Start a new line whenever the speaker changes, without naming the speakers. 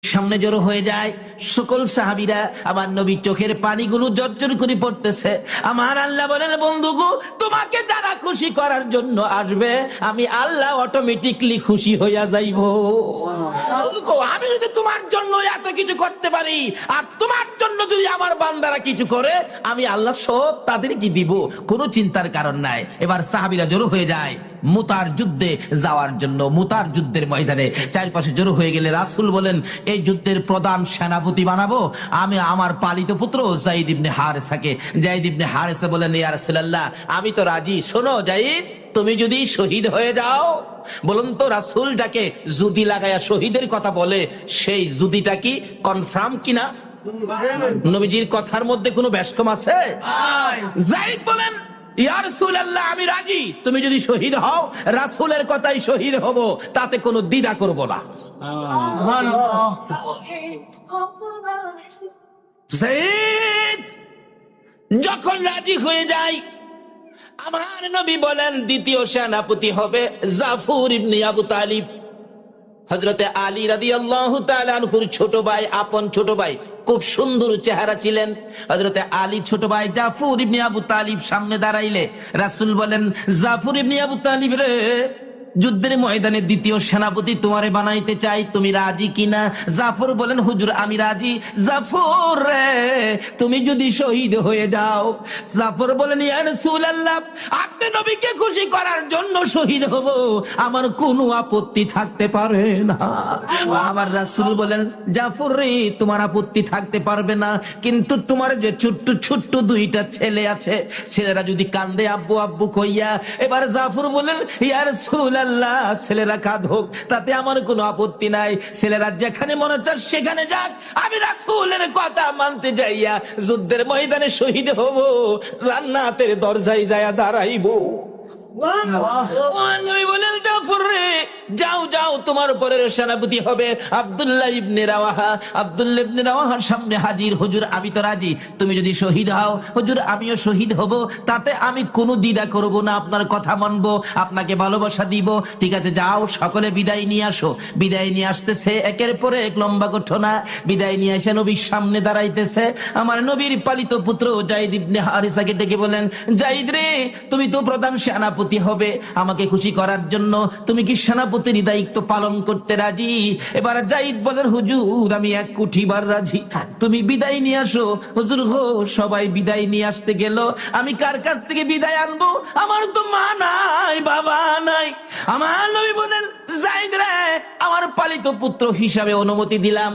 সামনে জড়ো হয়ে যায় সকল সাহাবীরা। আমার নবীর চোখের পানিগুলো জর্জর করে পড়তেছে। আমার আল্লাহ বলেন, বন্ধুগো, তোমাকে যারা খুশি করার জন্য আসবে আমি আল্লাহ অটোমেটিকলি খুশি হইয়া যাইব। আমি যদি তোমার জন্য এত কিছু করতে পারি আর তোমার জন্য যদি আমার বান্দারা কিছু করে, আমি আল্লাহ সব তাদেরকে দিব, কোনো চিন্তার কারণ নাই। এবার সাহাবীরা জড়ো হয়ে যায় মুতার যুদ্ধে যাওয়ার জন্য। মুতার যুদ্ধের ময়দানে চারপাশে জড়ো হয়ে গেলে রাসূল বলেন, এই যুদ্ধের প্রধান সেনাপতি বানাবো আমি আমার পালিত পুত্র যায়েদ ইবনে হারেসাকে। যায়েদ ইবনে হারেসা বলেন, ইয়া রাসূলুল্লাহ, আমি তো রাজি। শোনো যায়েদ, তুমি যদি শহীদ হয়ে যাও, বলুন তো রাসূল যাকে জুদি লাগায়া শহীদের কথা বলে, সেই জুদিটা কি কনফার্ম কিনা? নবীজির কথার মধ্যে কোনো ব্যস্তম আছে? যায়েদ বলেন, ইয়া রাসূলুল্লাহ, আমি রাজি। তুমি যদি শহীদ হও, রাসূলের কথাই শহীদ হব, তাতে কোনো দ্বিধা করব না। যায়েদ যখন রাজি হয়ে যায়, আমার নবী বলেন দ্বিতীয় সেনাপতি হবে জাফর ইবনে আবু তালিব। হযরতে আলী রাদিয়াল্লাহু তাআলা আনহুর ছোট ভাই, আপন ছোট ভাই, খুব সুন্দর চেহারা ছিলেন। হযরতে আলী ছোট ভাই জাফর ইবনে আবু তালিব সামনে দাঁড়াইলে রাসূল বলেন, জাফর ইবনে আবু তালিব রে, যুদ্ধের ময়দানে দ্বিতীয় সেনাপতি তোমারে বানাইতে চাই, তুমি রাজি কিনা? জাফর বলেন, হুজুর আমি রাজি। জাফর রে, তুমি যদি শহীদ হয়ে যাও। জাফর বলেন, ইয়া রাসূলুল্লাহ, আপনি নবীকে খুশি করার জন্য শহীদ হব, আমার কোনো আপত্তি থাকতে পারে না। আমার রাসূল বলেন, জাফর রে, তোমার আপত্তি থাকতে পারবে না, কিন্তু তোমার যে ছোট্ট ছোট্ট দুইটা ছেলে আছে, ছেলেরা যদি কান্দে আব্বু আব্বু কইয়া। এবার জাফর বলেন, ইয়া রাসূলুল্লাহ, ছেলেরা কাঁদুক, তাতে আমার কোনো আপত্তি নাই, ছেলেরা যেখানে মনে চায় সেখানে যাক, আমি রাসূলের কথা মানতে যাইয়া যুদ্ধের ময়দানে শহীদ হব, জান্নাতের দরজায় যায়া দাঁড়াইবো। বলেন, জাফর রে, যাও যাও, তোমার পরের সেনাপতি হবে আব্দুল্লাহ ইবনে রাওয়াহা। আব্দুল্লাহ ইবনে রাওয়াহার সামনে হাজির। হুজুর আমি তো রাজি, তুমি যদি শহীদ হও, হুজুর আমিও শহীদ হব, তাতে আমি কোনো দ্বিধা করব না, আপনার কথা মানব, আপনাকে ভালোবাসা দিব। ঠিক আছে, যাও, সকলে বিদায় নিয়ে আসো। বিদায় নিয়ে আসতেছে, একের পরে এক লম্বা ঘটনা। বিদায় নিয়ে এসে নবীর সামনে দাঁড়াইতেছে। আমার নবীর পালিত পুত্র যায়েদ ইবনে হারেসাকে ডেকে বলেন, যায়েদ রে, তুমি তো প্রধান সেনাপতি হবে, আমাকে খুশি করার জন্য তুমি কি সেনাপতির দায়িত্ব পালন করতে রাজি? এবার যায়েদ বলেন, হুজুর আমি এক কোটিবার রাজি, তুমি বিদায় নিয়ে আসো। হুজুর গো, সবাই বিদায় নিয়ে আসতে গেল, আমি কার কাছ থেকে বিদায় আনবো? আমার তো মা নাই, বাবা নাই। আমার নবী বলেন, যায়েদ রে, আমার পালিত পুত্র হিসাবে অনুমতি দিলাম।